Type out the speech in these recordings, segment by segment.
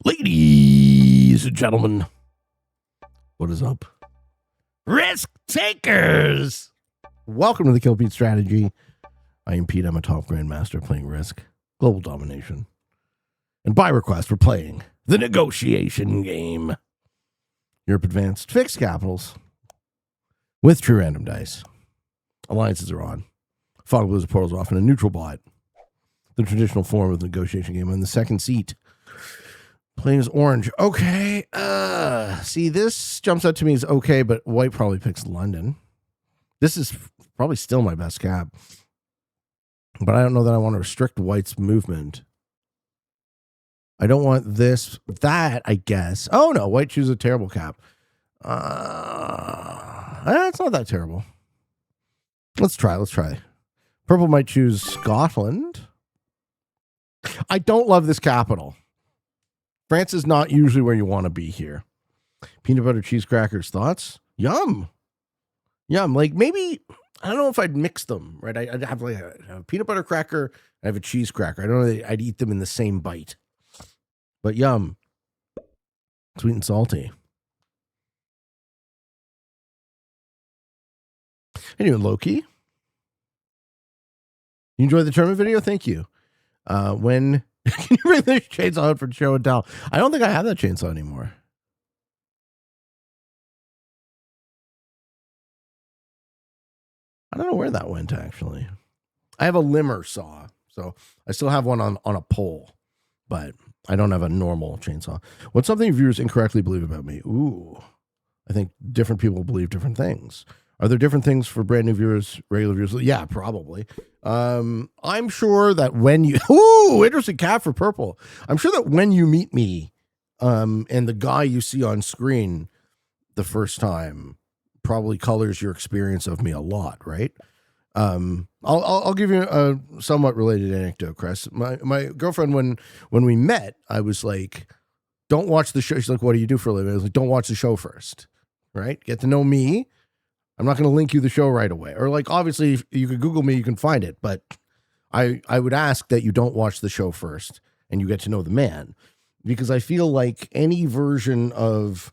Ladies and gentlemen, what is up? Risk takers! Welcome to the Kill Pete Strategy. I am Pete. I'm a top grandmaster playing Risk, Global Domination. And by request, we're playing the negotiation game. Europe Advanced Fixed Capitals with true random dice. Alliances are on. Fog Blues portals are off in a neutral bot. The traditional form of the negotiation game. On the second seat, playing as orange. Okay. See, this jumps out to me as okay, but white probably picks London. This is probably still my best cap. But I don't know that I want to restrict white's movement. I don't want this, that, I guess. Oh, no. White chooses a terrible cap. It's not that terrible. Let's try. Purple might choose Scotland. I don't love this capital. France is not usually where you want to be here. Peanut butter cheese crackers, thoughts? Yum. Like maybe, I don't know if I'd mix them, right? I'd have like a peanut butter cracker. I have a cheese cracker. I don't know that I'd eat them in the same bite. But yum. Sweet and salty. Anyway, Loki. You enjoyed the tournament video? Thank you. When can you bring this chainsaw out for show and tell? I don't think I have that chainsaw anymore. I don't know where that went, actually. I have a limmer saw, so I still have one on a pole, but I don't have a normal chainsaw. What's something viewers incorrectly believe about me? Ooh, I think different people believe different things. Are there different things for brand new viewers, regular viewers? Yeah, probably. I'm sure that when you... Ooh, interesting cap for purple. I'm sure that when you meet me and the guy you see on screen the first time probably colors your experience of me a lot, right? I'll give you a somewhat related anecdote, Chris. My girlfriend, when we met, I was like, don't watch the show. She's like, what do you do for a living? I was like, don't watch the show first, right? Get to know me. I'm not going to link you the show right away. Or like, obviously, if you could Google me, you can find it. But I would ask that you don't watch the show first and you get to know the man. Because I feel like any version of...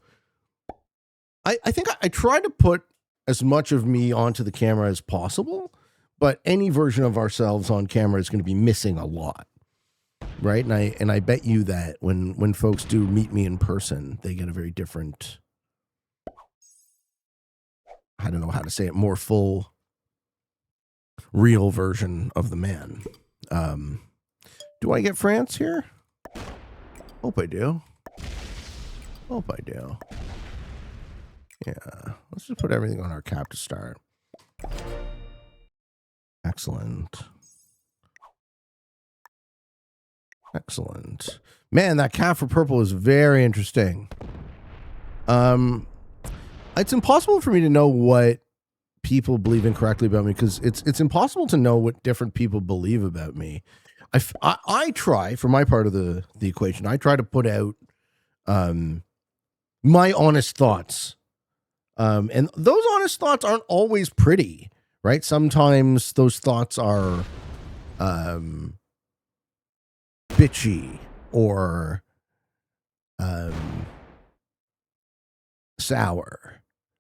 I think I try to put as much of me onto the camera as possible. But any version of ourselves on camera is going to be missing a lot. Right? And I bet you that when folks do meet me in person, they get a very different... I don't know how to say it, more full, real version of the man. Do I get France here? Hope I do. Yeah, let's just put everything on our cap to start. Excellent. Man, that cap for purple is very interesting. It's impossible for me to know what people believe incorrectly about me because it's impossible to know what different people believe about me. I try, for my part of the equation, I try to put out my honest thoughts. And those honest thoughts aren't always pretty, right? Sometimes those thoughts are bitchy or sour.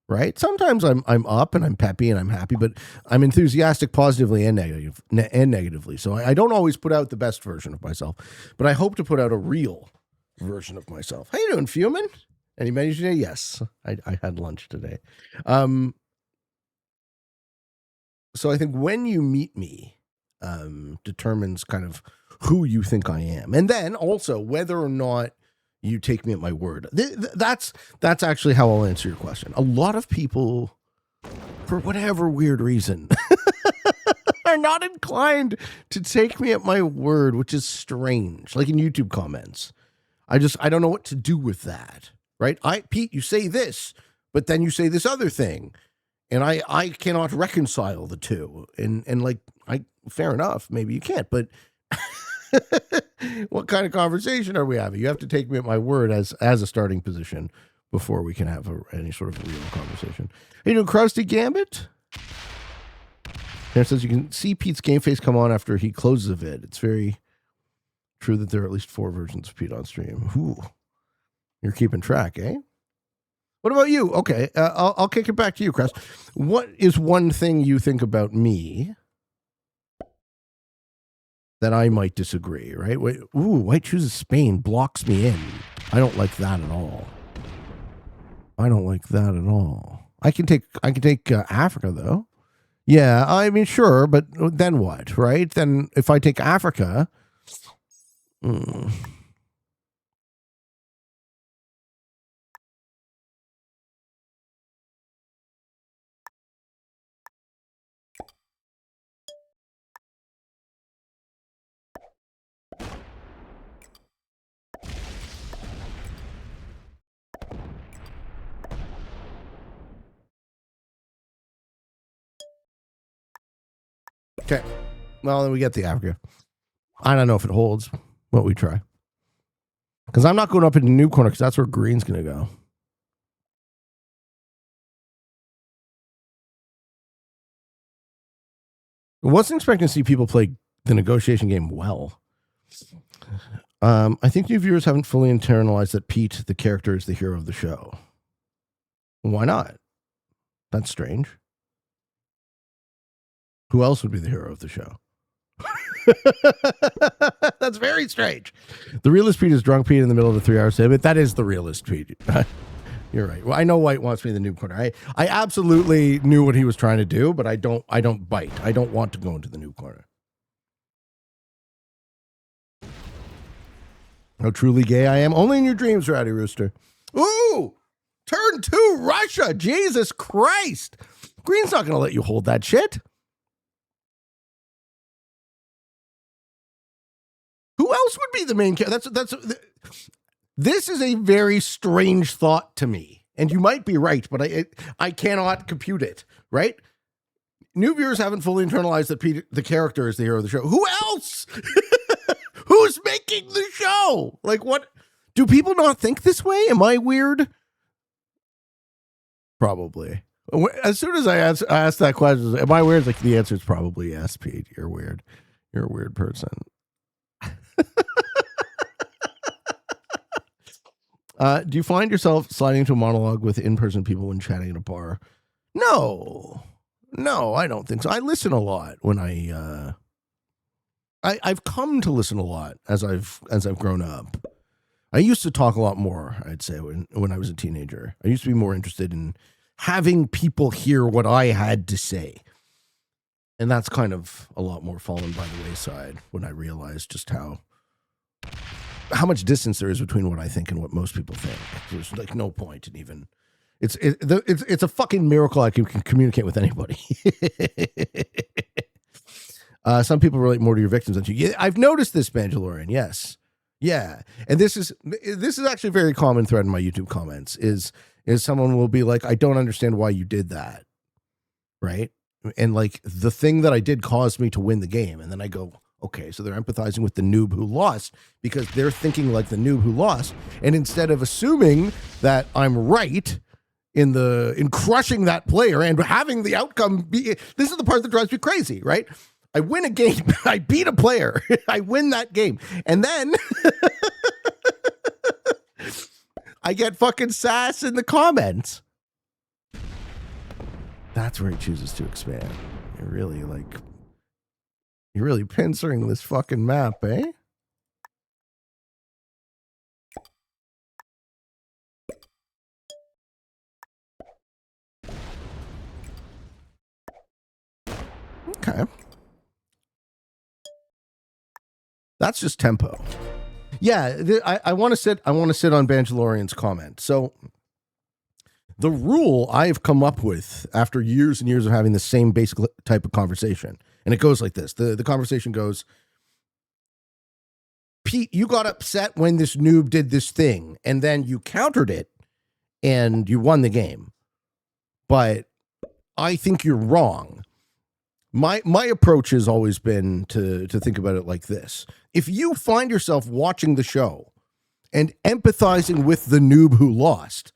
Right? Sometimes I'm up and I'm peppy and I'm happy, but I'm enthusiastic positively and negatively. So I don't always put out the best version of myself, but I hope to put out a real version of myself. How you doing, Fuming? Any menus today? Yes, I had lunch today. So I think when you meet me determines kind of who you think I am, and then also whether or not you take me at my word. That's actually how I'll answer your question. A lot of people, for whatever weird reason, are not inclined to take me at my word, which is strange. Like in YouTube comments. I don't know what to do with that. Right? Pete, you say this, but then you say this other thing. And I cannot reconcile the two. And like, fair enough, maybe you can't, but what kind of conversation are we having? You have to take me at my word as a starting position before we can have any sort of real conversation. Hey, you doing Krusty Gambit? There says you can see Pete's game face come on after he closes a vid. It's very True that there are at least 4 versions of Pete on stream. Ooh, you're keeping track, eh? What about you? Okay, I'll kick it back to you, Chris. What is one thing you think about me that I might disagree, right? White chooses Spain, blocks me in. I don't like that at all. I can take Africa, though. Yeah, I mean, sure, but then what, right? Then if I take Africa... Okay. Well, then we get the Africa. I don't know if it holds, but we try. Because I'm not going up into the new corner because that's where green's going to go. I wasn't expecting to see people play the negotiation game well. I think new viewers haven't fully internalized that Pete, the character, is the hero of the show. Why not? That's strange. Who else would be the hero of the show? That's very strange. The realist Pete is drunk Pete in the middle of a 3-hour set, but that is the realist Pete. You're right. Well, I know White wants me in the new corner. I absolutely knew what he was trying to do, but I don't bite. I don't want to go into the new corner. How truly gay I am. Only in your dreams, Rowdy Rooster. Ooh! Turn 2, Russia! Jesus Christ! Green's not going to let you hold that shit. Who else would be the main character? This is a very strange thought to me. And you might be right, but I cannot compute it, right? New viewers haven't fully internalized that Pete, the character, is the hero of the show. Who else? Who's making the show? Like, what? Do people not think this way? Am I weird? Probably. As soon as I asked that question, am I weird? Like, the answer is probably yes, Pete. You're weird. You're a weird person. Do you find yourself sliding into a monologue with in-person people when chatting at a bar? No, I don't think so. I listen a lot when I've come to listen a lot as I've grown up. I used to talk a lot more, I'd say, when I was a teenager. I used to be more interested in having people hear what I had to say. And that's kind of a lot more fallen by the wayside when I realized just how much distance there is between what I think and what most people think. There's like no point in even. It's a fucking miracle I can communicate with anybody. Some people relate more to your victims than you. Yeah, I've noticed this, Banjalorian. Yes, yeah, and this is actually a very common thread in my YouTube comments. Is someone will be like, I don't understand why you did that, right? And like the thing that I did caused me to win the game, and then I go, okay, so they're empathizing with the noob who lost because they're thinking like the noob who lost, and instead of assuming that I'm right in crushing that player and having the outcome be, this is the part that drives me crazy, right? I win a game, I beat a player, I win that game, and then I get fucking sass in the comments. That's where he chooses to expand. You're really pincering this fucking map, eh? Okay. That's just tempo. Yeah, I want to sit on Banjalorian's comment. So the rule I've come up with after years and years of having the same basic type of conversation, and it goes like this. The conversation goes, Pete, you got upset when this noob did this thing, and then you countered it, and you won the game. But I think you're wrong. My approach has always been to think about it like this. If you find yourself watching the show and empathizing with the noob who lost,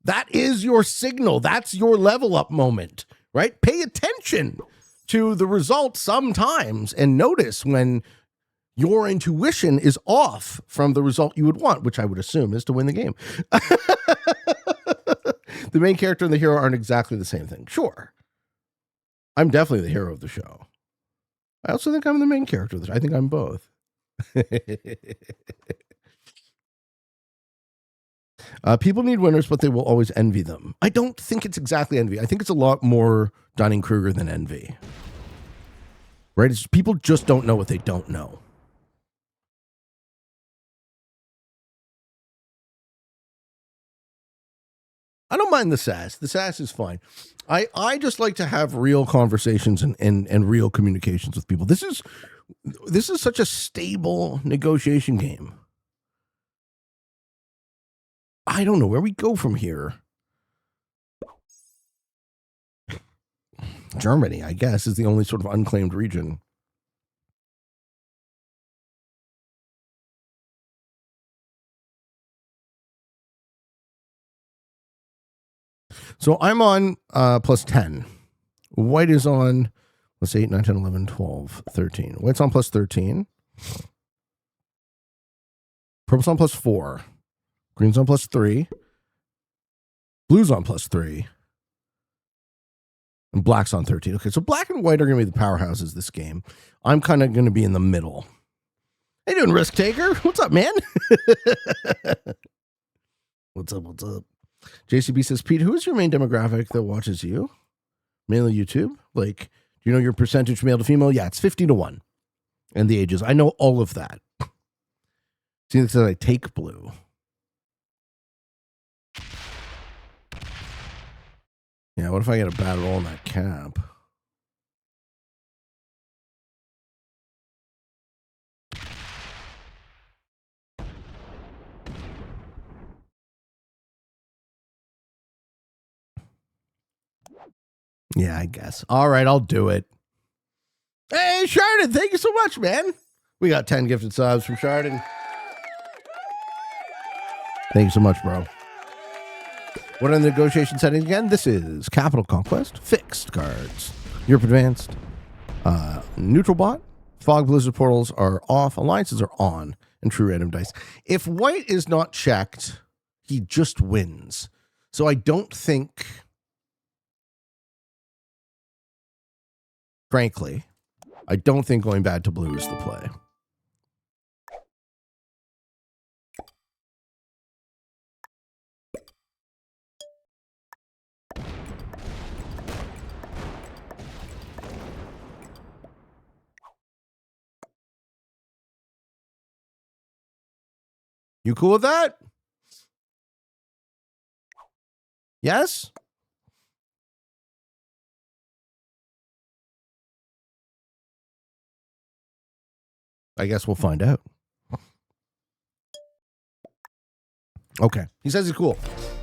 that is your signal. That's your level up moment, right? Pay attention to the result sometimes and notice when your intuition is off from the result you would want, which I would assume is to win the game. The main character and the hero aren't exactly the same thing. Sure. I'm definitely the hero of the show. I also think I'm the main character of the show. I think I'm both. People need winners, but they will always envy them. I don't think it's exactly envy. I think it's a lot more Dunning-Kruger than envy. Right? It's people just don't know what they don't know. I don't mind the sass. The sass is fine. I just like to have real conversations and real communications with people. This is such a stable negotiation game. I don't know where we go from here. Germany, I guess, is the only sort of unclaimed region. So I'm on plus 10. White is on plus 8, 9, 10, 11, 12, 13. White's on plus 13. Purple's on plus 4. Green's on plus 3. Blue's on plus 3. And black's on 13. Okay, so black and white are going to be the powerhouses this game. I'm kind of going to be in the middle. How you doing, Risk Taker? What's up, man? What's up? JCB says, Pete, who is your main demographic that watches you? Mainly YouTube? Like, do you know your percentage male to female? Yeah, it's 50-1. And the ages. I know all of that. See, it says I take blue. Yeah, what if I get a bad roll on that cap? Yeah, I guess. All right, I'll do it. Hey, Shardon, thank you so much, man. We got 10 gifted subs from Shardon. Thank you so much, bro. What are the negotiation settings again? This is Capital Conquest, fixed cards, Europe Advanced, neutral bot, fog blizzard portals are off, alliances are on, and true random dice. If white is not checked, he just wins. So I don't think, frankly, I don't think going bad to blue is the play. You cool with that? Yes? I guess we'll find out. Okay. He says he's cool.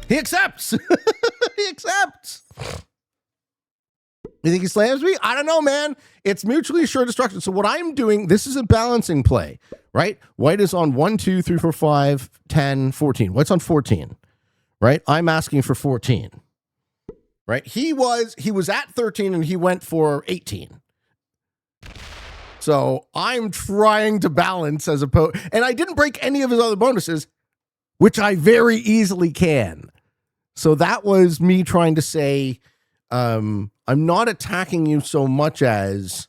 He accepts. He accepts. You think he slams me? I don't know, man. It's mutually assured destruction. So what I'm doing, this is a balancing play, right? White is on 1, 2, 3, 4, 5, 10, 14. White's on 14, right? I'm asking for 14, right? He was at 13 and he went for 18. So I'm trying to balance as opposed, and I didn't break any of his other bonuses, which I very easily can. So that was me trying to say, I'm not attacking you so much as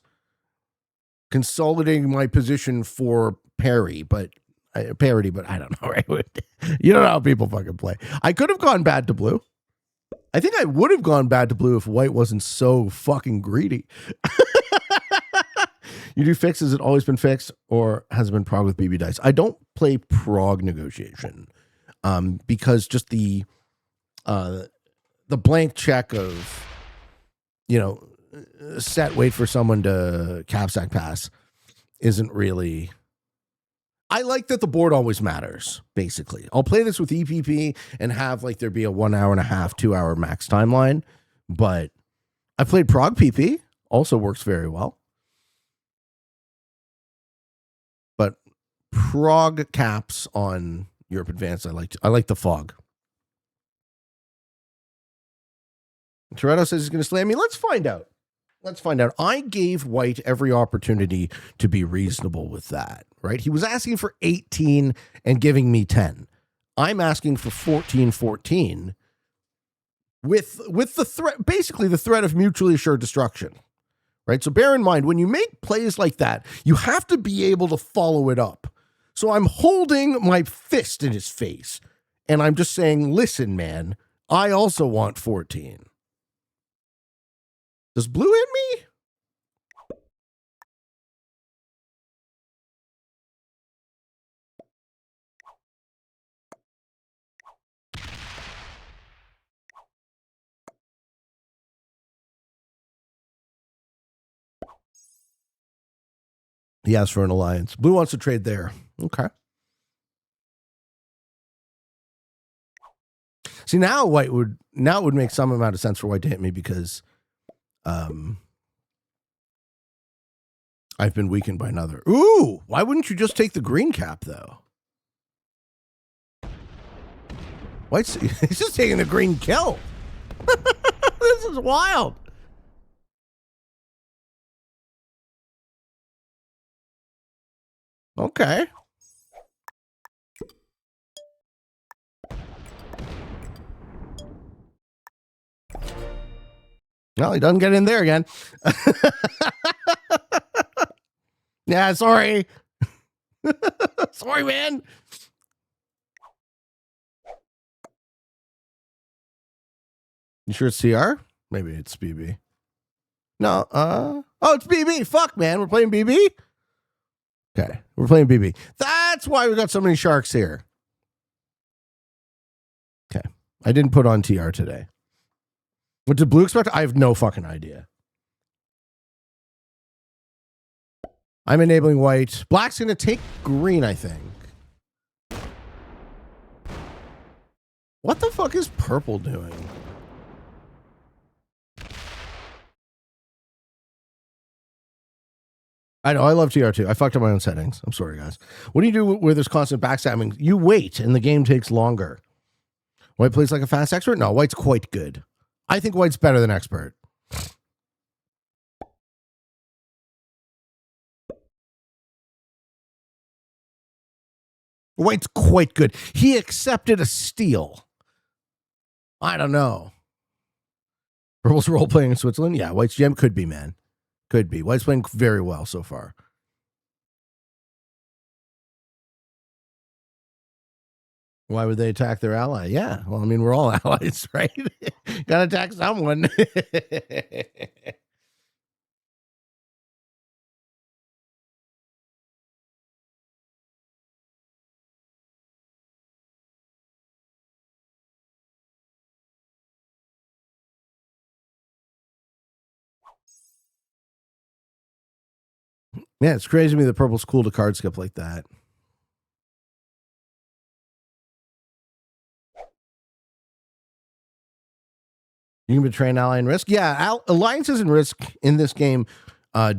consolidating my position for parity, but I don't know, right? You don't know how people fucking play. I could have gone bad to blue. I think I would have gone bad to blue if white wasn't so fucking greedy. You do fix? Has it always been fixed or has it been prog with BB dice? I don't play prog negotiation because just the blank check of, set, wait for someone to capsack pass isn't really. I like that the board always matters, basically. I'll play this with EPP and have there be a 1 hour and a half, 2 hour max timeline, but I played prog PP, also works very well. But prog caps on Europe Advanced, I like the fog. Toretto says he's going to slam me. Let's find out. I gave white every opportunity to be reasonable with that, right? He was asking for 18 and giving me 10. I'm asking for 14-14 with the threat, basically the threat of mutually assured destruction, right? So bear in mind, when you make plays like that, you have to be able to follow it up. So I'm holding my fist in his face, and I'm just saying, listen, man, I also want 14. Does blue hit me? He asked for an alliance. Blue wants to trade there. Okay. See, now it would make some amount of sense for white to hit me because I've been weakened by another. Ooh, why wouldn't you just take the green cap though? White's he's just taking the green kill. This is wild. Okay. Well, he doesn't get in there again. Yeah, sorry. Sorry, man. You sure it's CR? Maybe it's BB. No, oh, it's BB. Fuck, man. We're playing BB? Okay, we're playing BB. That's why we got so many sharks here. Okay. I didn't put on TR today. What did blue expect? I have no fucking idea. I'm enabling white. Black's going to take green, I think. What the fuck is purple doing? I know, I love TR2. I fucked up my own settings. I'm sorry, guys. What do you do where there's constant backstabbing? You wait, and the game takes longer. White plays like a fast expert? No, white's quite good. I think white's better than expert. White's quite good. He accepted a steal. I don't know. Purple's role playing in Switzerland? Yeah, white's gem could be, man. Could be. White's playing very well so far. Why would they attack their ally? Yeah. Well, I mean, we're all allies, right? Gotta attack someone. Yeah, it's crazy to me that purple's cool to card skip like that. You can betray an ally in Risk. Yeah, alliances in Risk in this game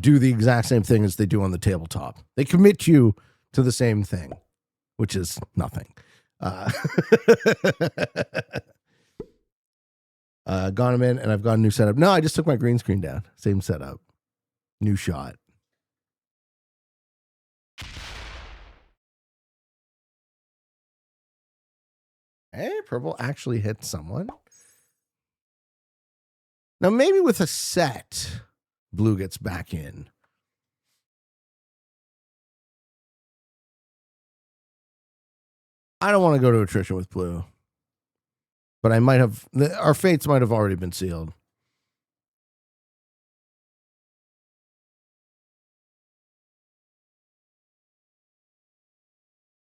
do the exact same thing as they do on the tabletop. They commit you to the same thing, which is nothing. Gone him in, and I've got a new setup. No, I just took my green screen down. Same setup. New shot. Hey, purple actually hit someone. Now, maybe with a set, blue gets back in. I don't want to go to attrition with blue. But I might have, our fates might have already been sealed.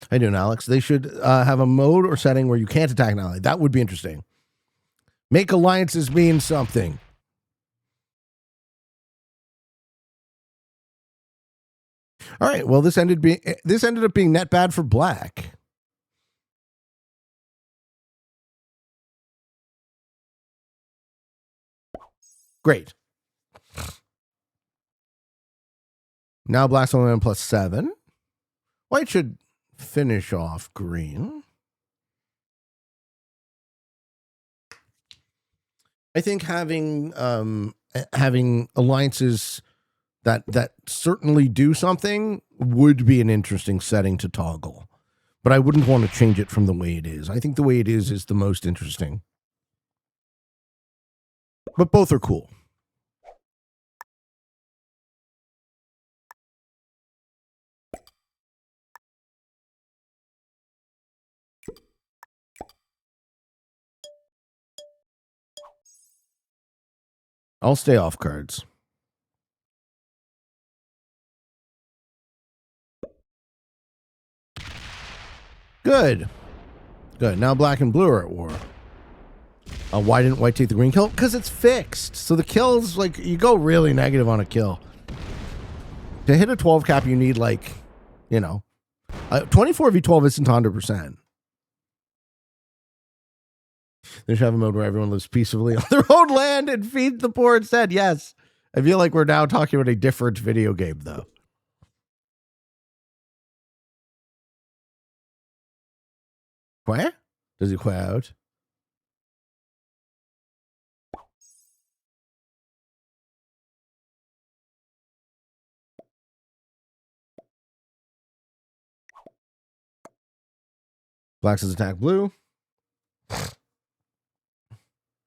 How you doing, Alex? They should have a mode or setting where you can't attack an ally. That would be interesting. Make alliances mean something. All right. Well, this ended up being net bad for black. Great. Now black's only on +7. White should finish off green. I think having alliances that certainly do something would be an interesting setting to toggle. But I wouldn't want to change it from the way it is. I think the way it is the most interesting. But both are cool. I'll stay off cards. Good. Good. Now black and blue are at war. Why didn't white take the green kill? Because it's fixed. So the kills, like, you go really negative on a kill. To hit a 12 cap, you need, like, 24v12 isn't 100%. They should have a mode where everyone lives peacefully on their own land and feeds the poor instead. Yes. I feel like we're now talking about a different video game, though. Where? Does he quit out? Black says attack blue.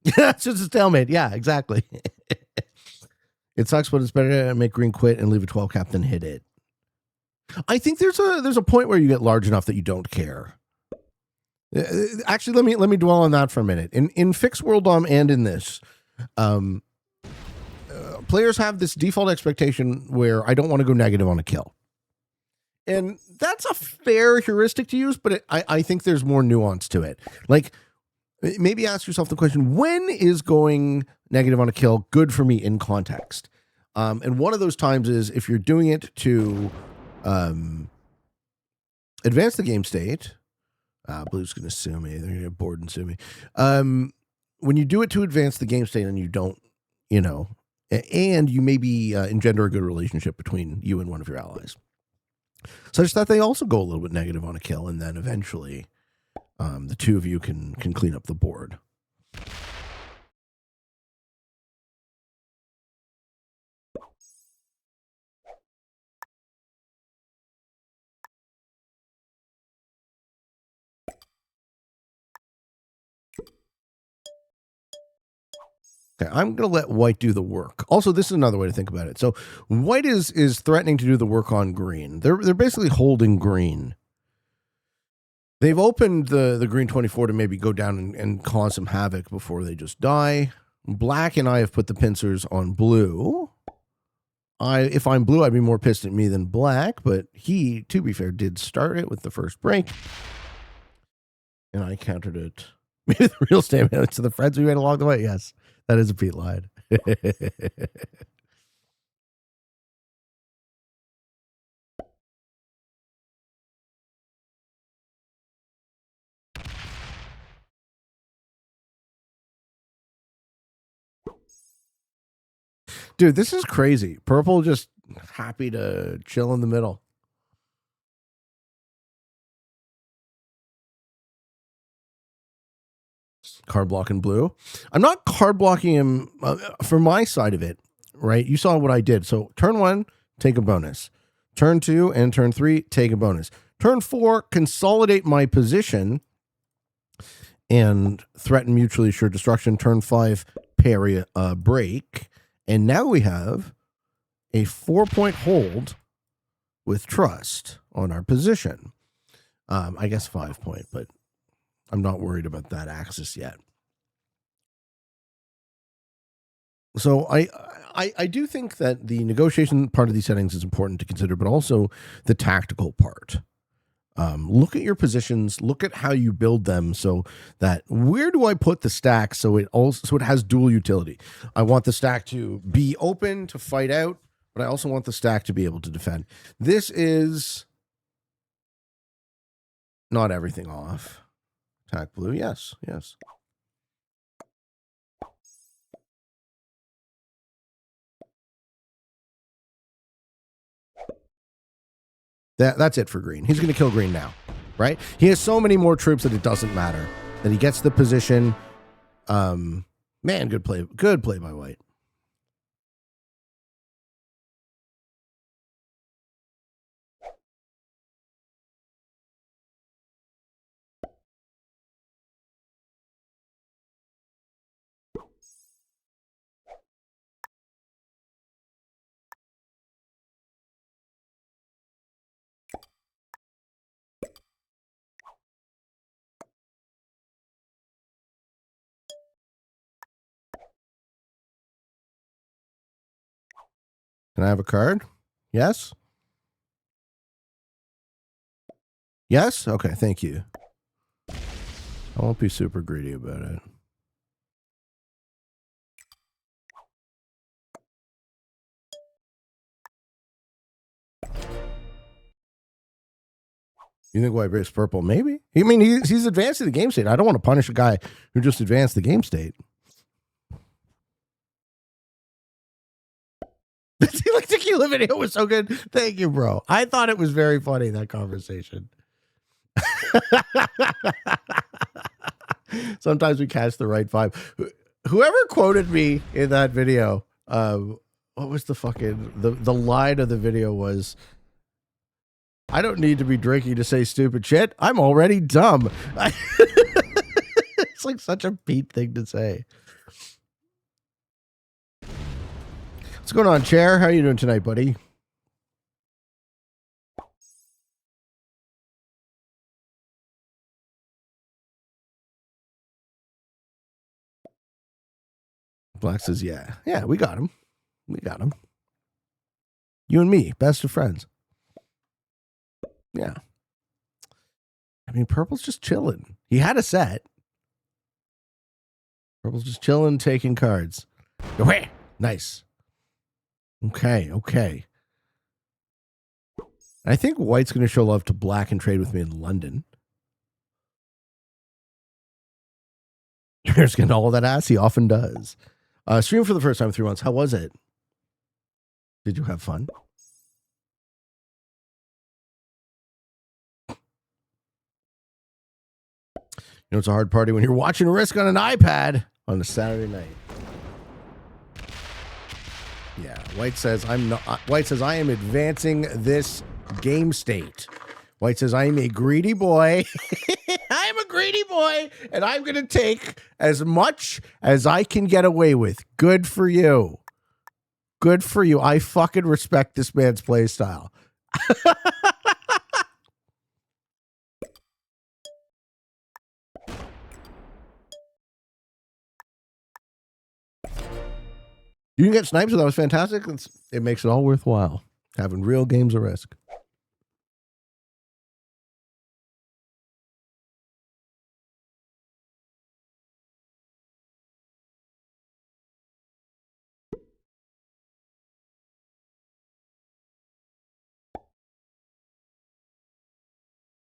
Yeah, it's just a stalemate. Yeah, exactly. It sucks, but it's better to make green quit and leave a 12 cap than hit it. I think there's a point where you get large enough that you don't care. Actually, let me dwell on that for a minute. In Fixed World Dom and in this, players have this default expectation where I don't want to go negative on a kill. And that's a fair heuristic to use, but I think there's more nuance to it. Like, maybe ask yourself the question, when is going negative on a kill good for me in context? And one of those times is if you're doing it to advance the game state. Blue's going to sue me. They're going to get bored and sue me. When you do it to advance the game state and you don't, and you maybe engender a good relationship between you and one of your allies, such that they also go a little bit negative on a kill, and then eventually the two of you can clean up the board. Okay, I'm going to let white do the work. Also, this is another way to think about it. So white is threatening to do the work on green. They're basically holding green. They've opened the green 24 to maybe go down and cause some havoc before they just die. Black and I have put the pincers on blue. If I'm blue, I'd be more pissed at me than black, but he, to be fair, did start it with the first break. And I countered it. Maybe the real statement to the friends we made along the way. Yes, that is a Pete line. Dude, this is crazy. Purple just happy to chill in the middle. Card blocking blue. I'm not card blocking him for my side of it, right? You saw what I did. So turn 1, take a bonus. Turn 2 and turn 3, take a bonus. Turn 4, consolidate my position and threaten mutually assured destruction. Turn 5, parry a break. And now we have a 4-point hold with trust on our position. I guess 5-point, but I'm not worried about that axis yet. So I do think that the negotiation part of these settings is important to consider, but also the tactical part. Look at your positions, look at how you build them, so that where do I put the stack so it has dual utility. I want the stack to be open to fight out, but I also want the stack to be able to defend. This is not everything off. Attack blue, yes. That's it for green. He's going to kill green now, right? He has so many more troops that it doesn't matter. That he gets the position. Man, good play by white. Can I have a card? Yes? Yes? Okay, thank you. I won't be super greedy about it. You think white base purple? Maybe. I mean, he's advanced to the game state. I don't want to punish a guy who just advanced the game state. See, like tequila video was so good. Thank you, bro. I thought it was very funny, that conversation. Sometimes we catch the right vibe. Whoever quoted me in that video, what was the fucking the line of the video was, I don't need to be drinking to say stupid shit. I'm already dumb. It's like such a Pete thing to say. What's going on, Chair? How are you doing tonight, buddy? Black says, yeah. Yeah, we got him. We got him. You and me, best of friends. Yeah. I mean, Purple's just chilling. He had a set. Purple's just chilling, taking cards. Nice. Okay, okay. I think White's going to show love to Black and trade with me in London. You're getting all of that ass. He often does. Stream for the first time in 3 months. How was it? Did you have fun? You know, it's a hard party when you're watching Risk on an iPad on a Saturday night. Yeah, White says I'm not. White says I am advancing this game state. White says I am a greedy boy. I am a greedy boy, and I'm going to take as much as I can get away with. Good for you. Good for you. I fucking respect this man's play style. You can get snipes, so that was fantastic. It makes it all worthwhile. Having real games of Risk.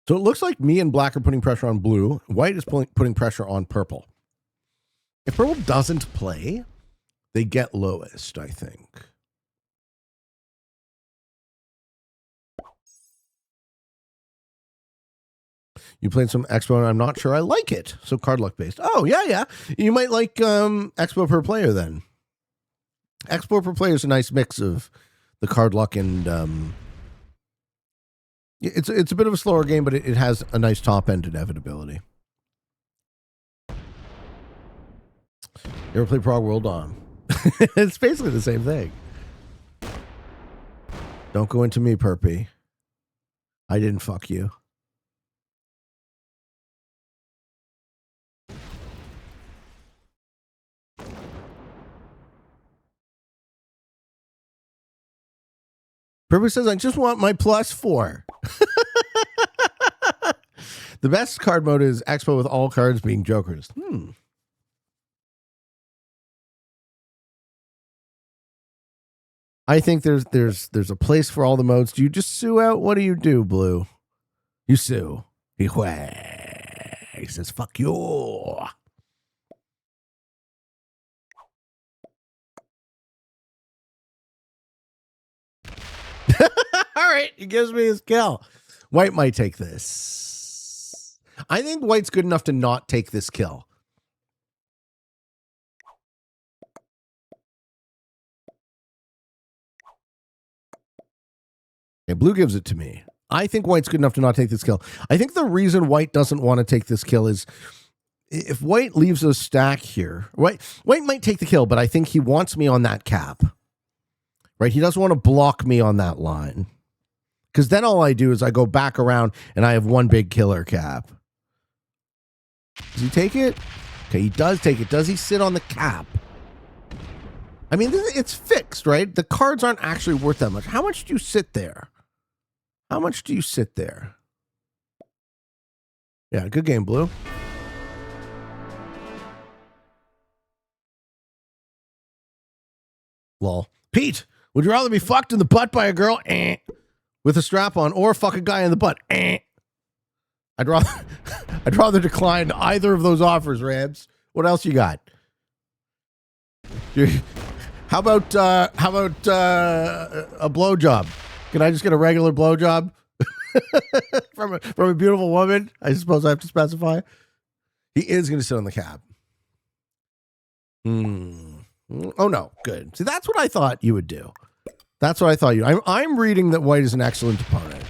So it looks like me and Black are putting pressure on Blue. White is putting pressure on Purple. If Purple doesn't play, they get lowest, I think. You played some Expo, and I'm not sure I like it. So card luck based. Oh, yeah, yeah. You might like Expo per player then. Expo per player is a nice mix of the card luck and... It's a bit of a slower game, but it has a nice top end inevitability. You ever play Prog World on? It's basically the same thing. Don't go into me, Perpy. I didn't fuck you. Perpy says, I just want my +4. The best card mode is Expo with all cards being jokers. I think there's a place for all the modes. Do you just sue out? What do you do, Blue? You sue. He says, fuck you. All right, he gives me his kill. White might take this. I think White's good enough to not take this kill. Okay, Blue gives it to me. I think White's good enough to not take this kill. I think the reason White doesn't want to take this kill is if White leaves a stack here, White might take the kill, but I think he wants me on that cap. Right? He doesn't want to block me on that line. Because then all I do is I go back around and I have one big killer cap. Does he take it? Okay, he does take it. Does he sit on the cap? I mean, it's fixed, right? The cards aren't actually worth that much. How much do you sit there? How much do you sit there? Yeah, good game, Blue. Lol. Pete, would you rather be fucked in the butt by a girl with a strap on or fuck a guy in the butt? I'd rather decline either of those offers, Rabs. What else you got? How about a blowjob? Can I just get a regular blowjob from a beautiful woman? I suppose I have to specify. He is going to sit on the cab. Oh no, good. See, that's what I thought you would do. That's what I thought you. I'm reading that white is an excellent opponent.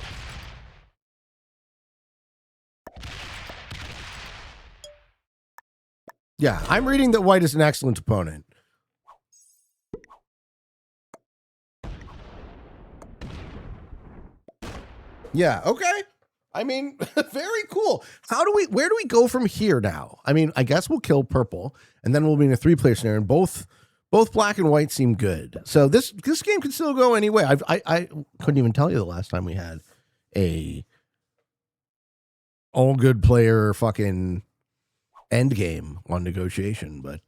Yeah, I'm reading that white is an excellent opponent. Yeah, okay. I mean, very cool. Where do we go from here now? I mean, I guess we'll kill purple, and then we'll be in a 3-player scenario, and both black and white seem good. So this game could still go any way. I couldn't even tell you the last time we had a all good player fucking Endgame on negotiation, but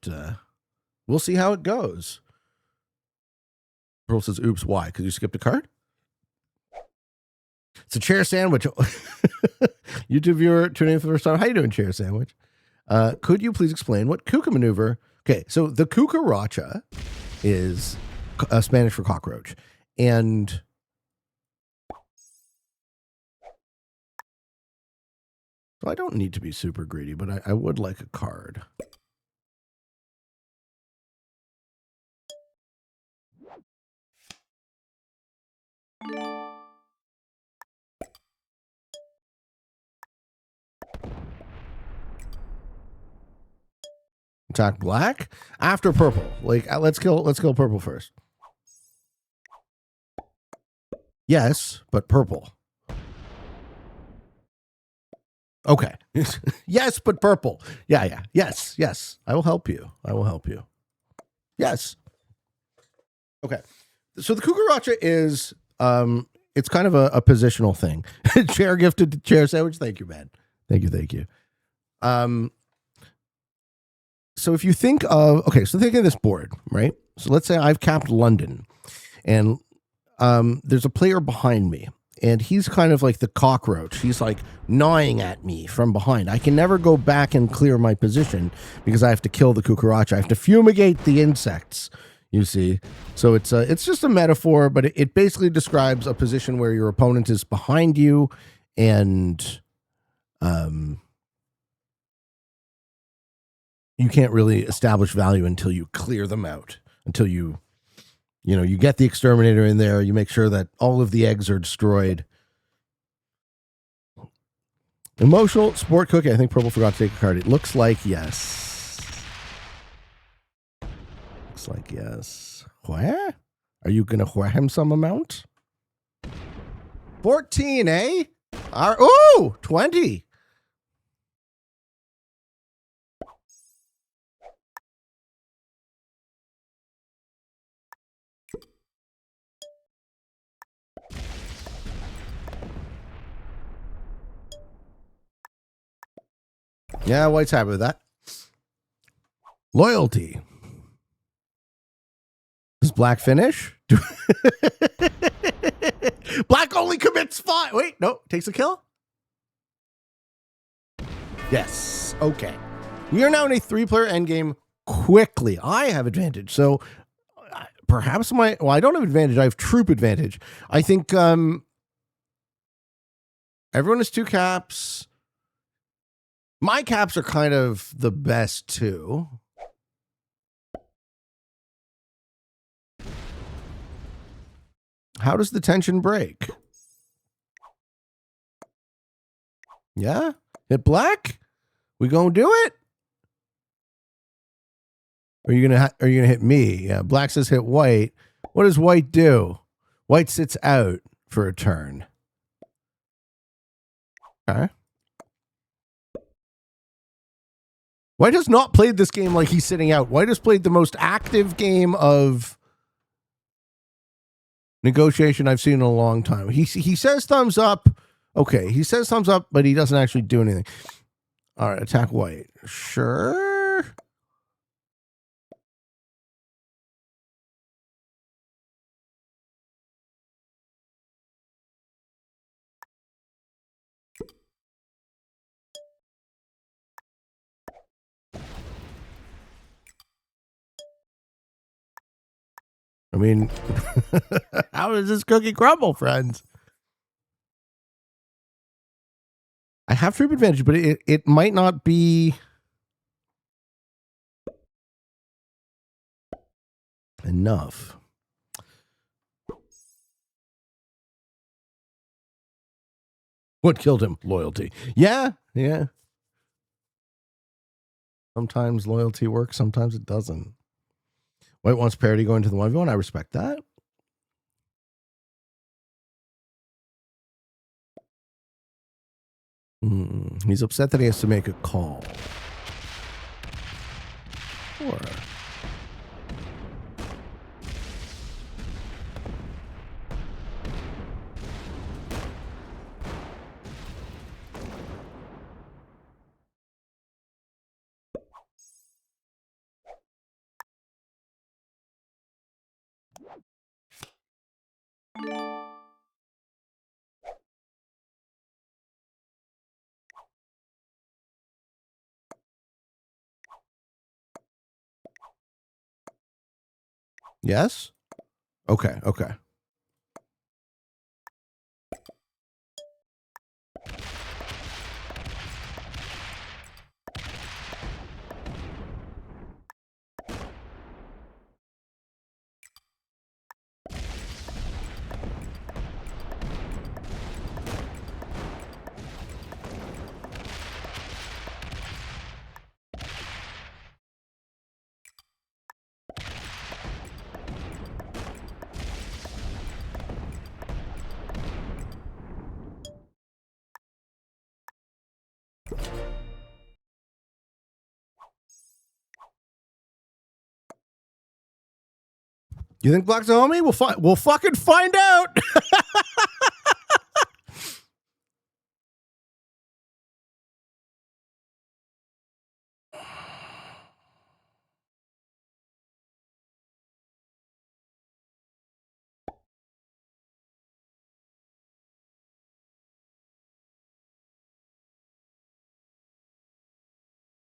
we'll see how it goes. Pearl says, oops, why? Because you skipped a card? It's a chair sandwich. YouTube viewer tuning in for the first time. How you doing, chair sandwich? Could you please explain what kuka maneuver? Okay, so the cucaracha is Spanish for cockroach. And so I don't need to be super greedy, but I would like a card. Attack black after purple. Like let's kill purple first. Yes, but purple. Okay. Yes, but purple. Yeah. Yes. I will help you. Yes. Okay. So the cucaracha is it's kind of a positional thing. Chair gifted to chair sandwich. Thank you, man. Thank you. So if you think of this board, right? So let's say I've capped London, and there's a player behind me, and he's kind of like the cockroach. He's like gnawing at me from behind. I can never go back and clear my position because I have to kill the cucaracha. I have to fumigate the insects, you see. So it's just a metaphor, but it basically describes a position where your opponent is behind you, and you can't really establish value until you clear them out, until you get the exterminator in there, you make sure that all of the eggs are destroyed. Emotional sport cookie. I think purple forgot to take a card. It looks like yes. Where? Are you going to whore him some amount? 14, eh? 20. Yeah, white's happy with that. Loyalty. Does black finish? Black only commits 5. Wait, no, takes a kill? Yes. Okay. We are now in a 3-player endgame quickly. I have advantage. So perhaps I don't have advantage. I have troop advantage. I think everyone has 2 caps. My caps are kind of the best too. How does the tension break? Yeah? Hit black? We gonna do it? Or are you gonna hit me? Yeah, black says hit white. What does white do? White sits out for a turn. Okay. White has not played this game like he's sitting out. White has played the most active game of negotiation I've seen in a long time. He says thumbs up. Okay, he says thumbs up, but he doesn't actually do anything. All right, attack white. Sure. I mean, how does this cookie crumble, friends? I have troop advantage, but it might not be enough. What killed him? Loyalty. Yeah. Sometimes loyalty works, sometimes it doesn't. White wants parity going to the 1v1. I respect that. He's upset that he has to make a call. Sure. Yes? Okay. You think Black's a homie? We'll fucking find out.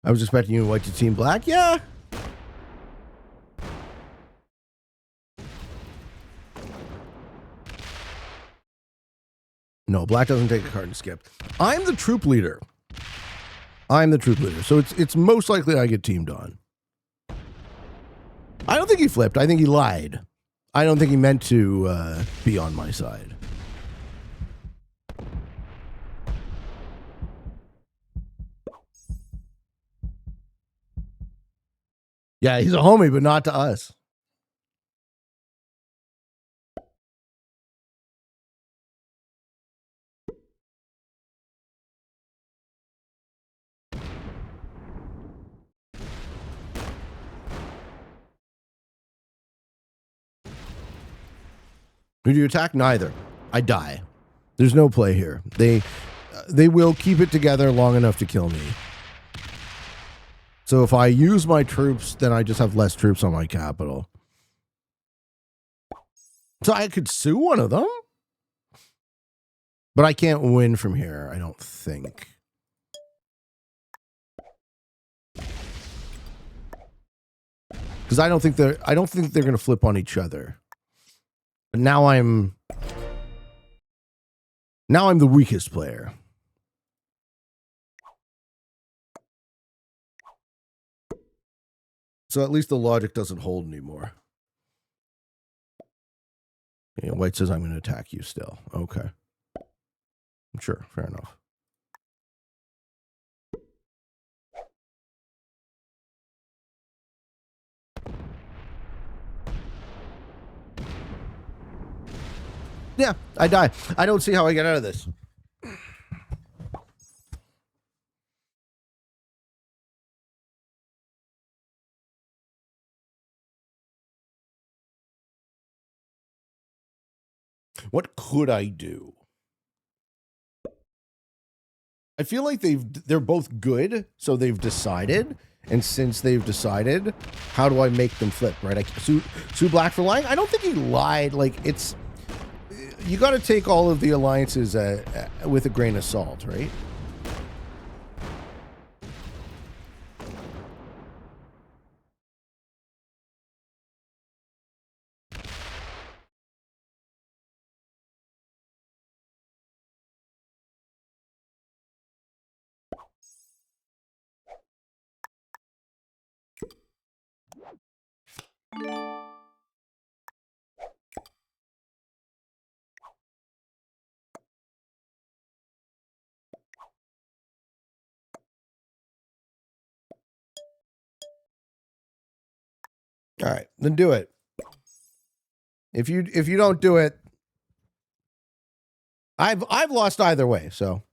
I was expecting you and White to team Black. Yeah. No, Black doesn't take a card and skip. I'm the troop leader. So it's most likely I get teamed on. I don't think he flipped. I think he lied. I don't think he meant to be on my side. Yeah, he's a homie, but not to us. Who do you attack? Neither. I die. There's no play here. They will keep it together long enough to kill me. So if I use my troops, then I just have less troops on my capital. So I could sue one of them. But I can't win from here, I don't think. Because I don't think they're going to flip on each other. But now I'm the weakest player. So at least the logic doesn't hold anymore. Yeah, White says I'm going to attack you still. Okay. Sure, fair enough. Yeah, I die. I don't see how I get out of this. What could I do? I feel like they're both good, so they've decided. And since they've decided, how do I make them flip? Right? Sue Black for lying. I don't think he lied. Like it's, you got to take all of the alliances with a grain of salt, right? All right, then do it. If you don't do it, I've lost either way. So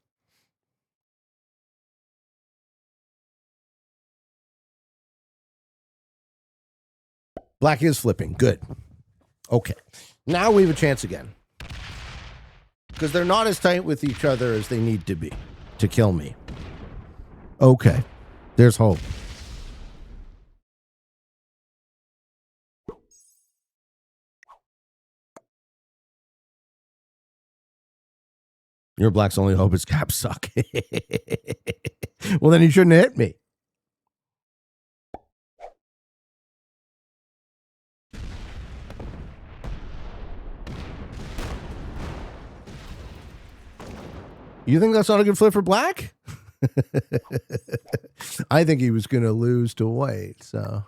Black is flipping. Good. Okay, now we have a chance again because they're not as tight with each other as they need to be to kill me. Okay, there's hope. Your Black's only hope is caps suck. Well, then you shouldn't hit me. You think that's not a good flip for Black? I think he was going to lose to White, so.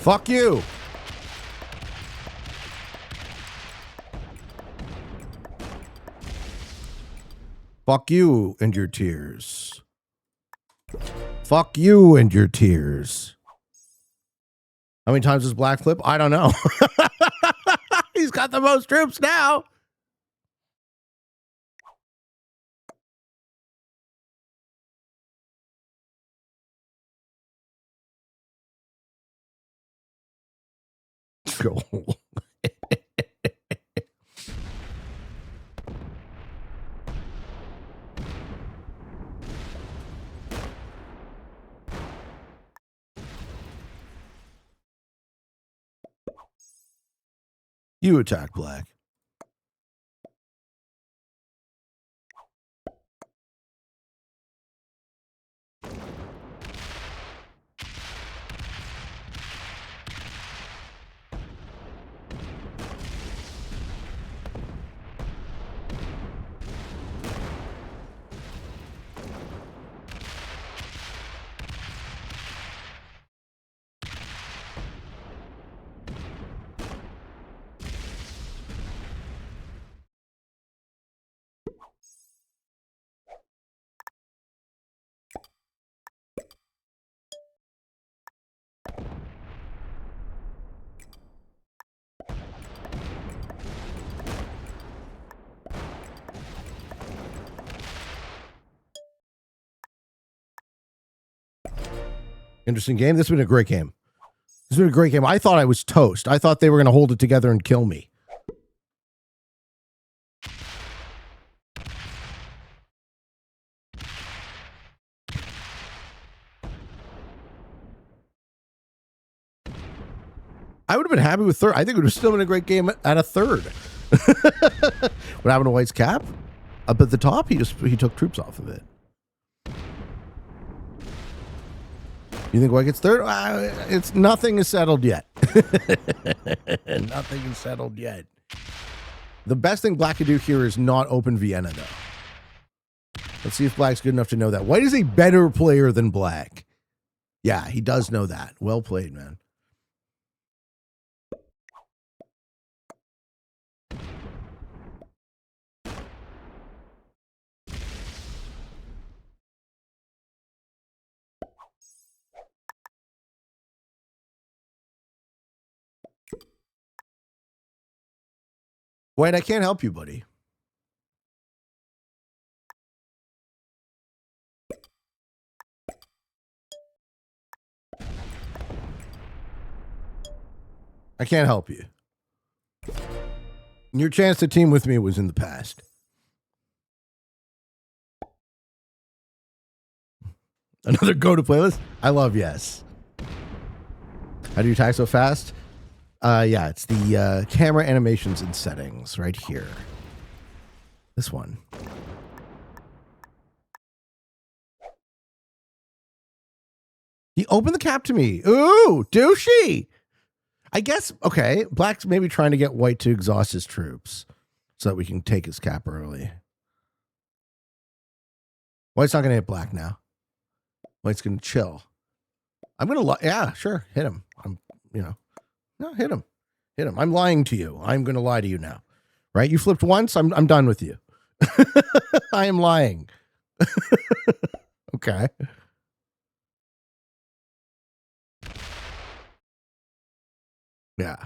Fuck you. Fuck you and your tears. Fuck you and your tears. How many times does Black flip? I don't know. He's got the most troops now. Go. You attack Black. Interesting game. This has been a great game. This has been a great game. I thought I was toast. I thought they were going to hold it together and kill me. I would have been happy with third. I think it would have still been a great game at a third. What happened to White's cap? Up at the top, he took troops off of it. You think White gets third? It's nothing is settled yet. Nothing is settled yet. The best thing Black could do here is not open Vienna, though. Let's see if Black's good enough to know that. White is a better player than Black. Yeah, he does know that. Well played, man. White, I can't help you, buddy. I can't help you. Your chance to team with me was in the past. Another go to playlist? I love yes. How do you attack so fast? Yeah, it's the camera animations and settings right here. This one. He opened the cap to me. Ooh, douchey. I guess, okay, Black's maybe trying to get White to exhaust his troops so that we can take his cap early. White's not going to hit Black now. White's going to chill. I'm going to, yeah, sure, hit him. No, hit him. Hit him. I'm lying to you. I'm going to lie to you now. Right? You flipped once, I'm done with you. I am lying. Okay. Yeah.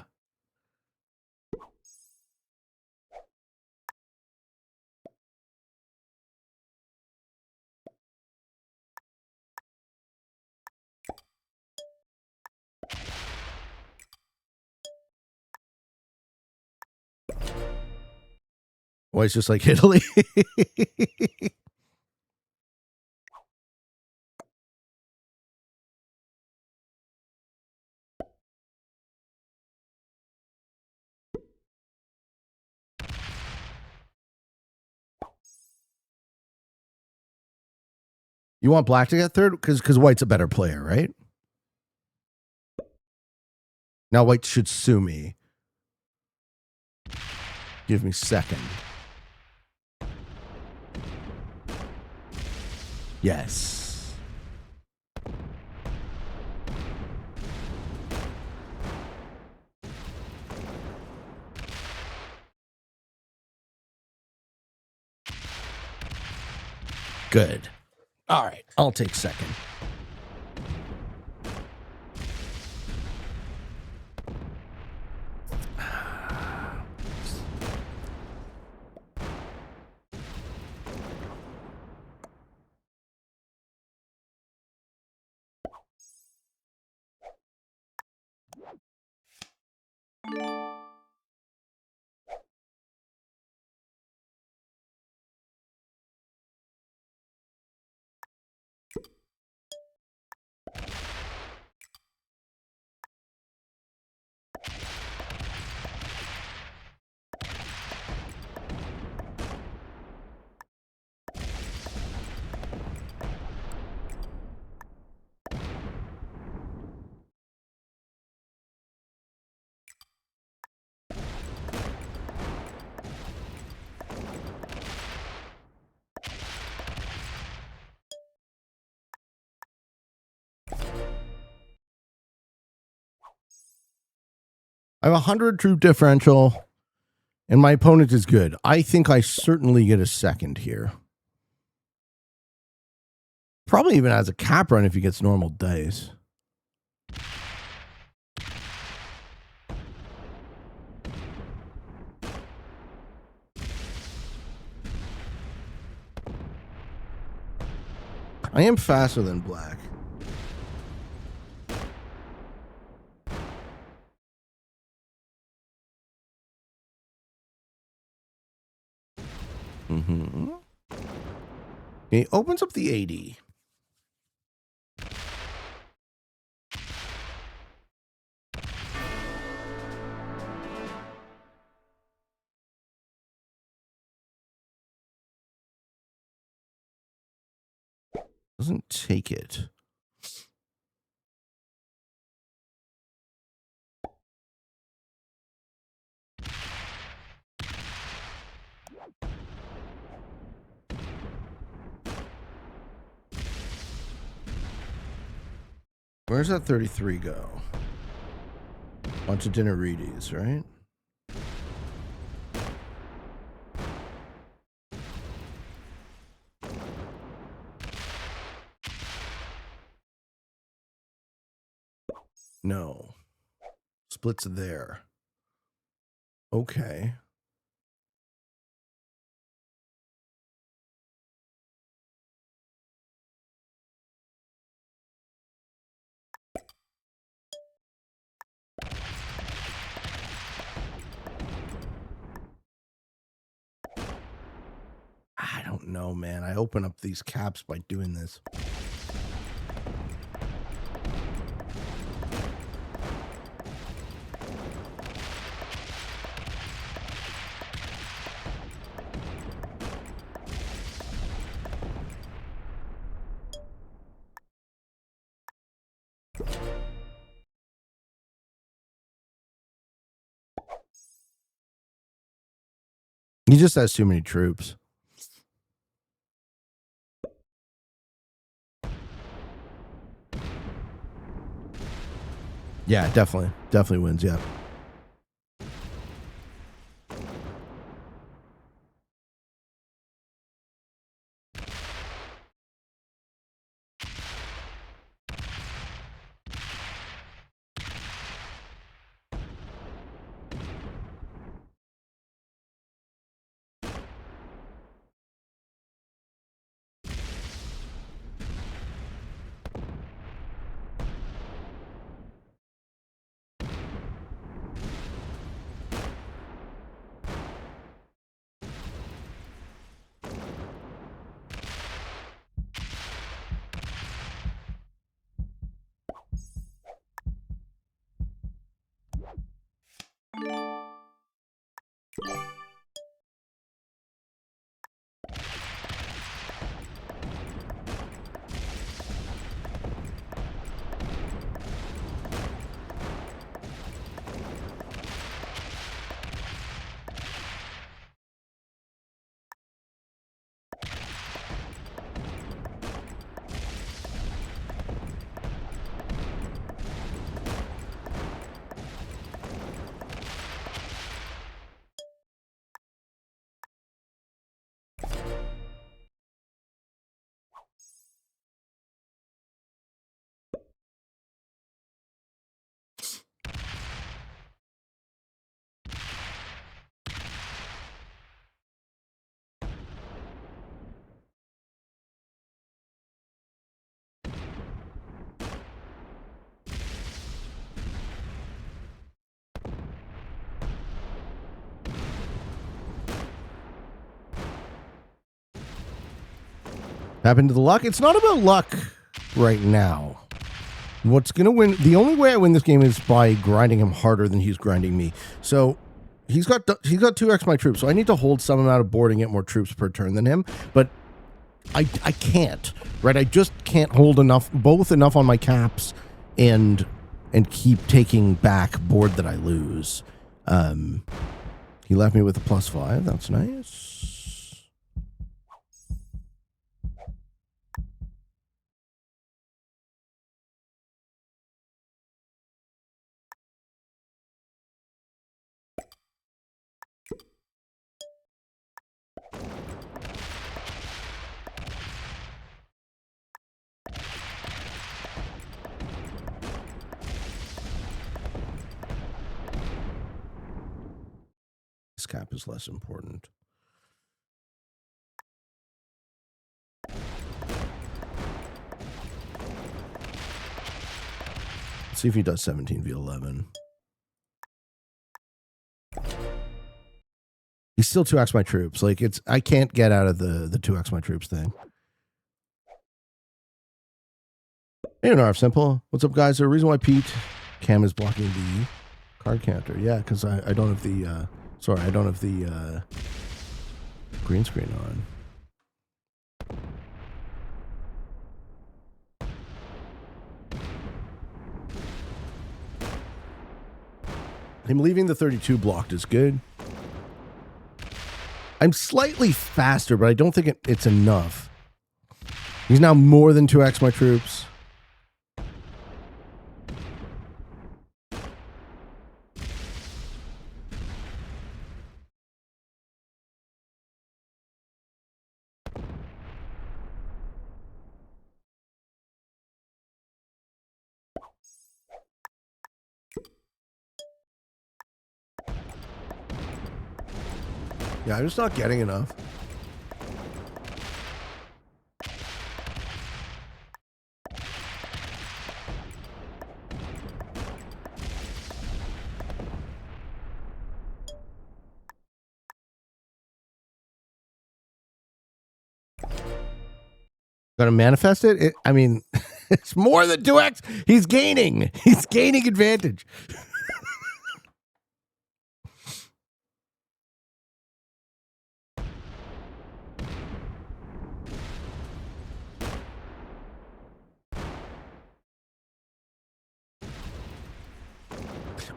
Well, it's just like Italy. You want Black to get third? Because White's a better player, right? Now White should sue me. Give me second. Yes. Good. All right. I'll take second. I have 100 troop differential, and my opponent is good. I think I certainly get a second here. Probably even has a cap run if he gets normal dice. I am faster than Black. Mm-hmm. He opens up the 80. Doesn't take it. Where's that 33 go? Bunch of dinner readies, right? No. Splits there. Okay. know, man. I open up these caps by doing this. He just has too many troops. Yeah, definitely. Definitely wins, yeah. Happened to the luck? It's not about luck right now. What's going to win? The only way I win this game is by grinding him harder than he's grinding me. So he's got 2x my troops. So I need to hold some amount of board and get more troops per turn than him. But I can't, right? I just can't hold both enough on my caps and keep taking back board that I lose. He left me with a +5. That's nice. This cap is less important. Let's see if he does 17 v 11. He's still 2x my troops. Like I can't get out of the 2x my troops thing. Hey, Narf Simple. What's up, guys? There's a reason why Pete Cam is blocking the card counter. Yeah, because I don't have the I don't have the green screen on. Him leaving the 32 blocked is good. I'm slightly faster, but I don't think it's enough. He's now more than 2x my troops. Yeah, I'm just not getting enough. Gonna manifest it? I mean, it's more than 2x. He's gaining. He's gaining advantage.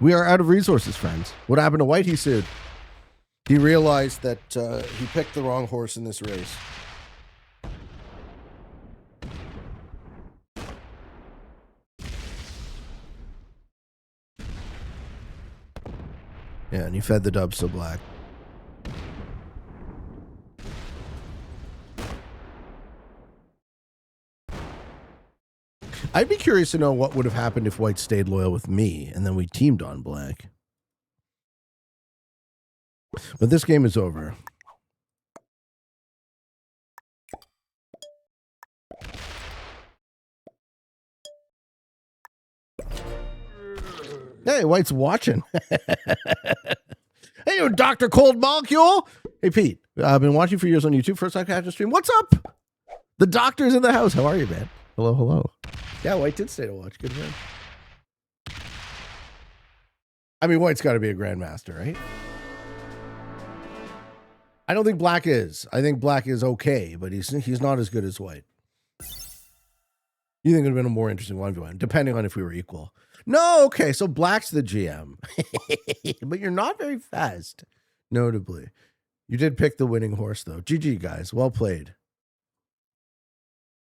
We are out of resources, friends. What happened to White? He sued. He realized that he picked the wrong horse in this race. Yeah, and he fed the dubs to black. I'd be curious to know what would have happened if White stayed loyal with me and then we teamed on black. But this game is over. Hey, White's watching. Hey, you Dr. Cold Molecule. Hey, Pete. I've been watching for years on YouTube. First time catching stream. What's up? The doctor's in the house. How are you, man? Hello, hello. Yeah, White did stay to watch. Good man. I mean, White's got to be a grandmaster, right? I don't think Black is. I think Black is okay, but he's not as good as White. You think it would have been a more interesting 1v1, depending on if we were equal. No, okay, so Black's the GM. But you're not very fast, notably. You did pick the winning horse, though. GG, guys. Well played.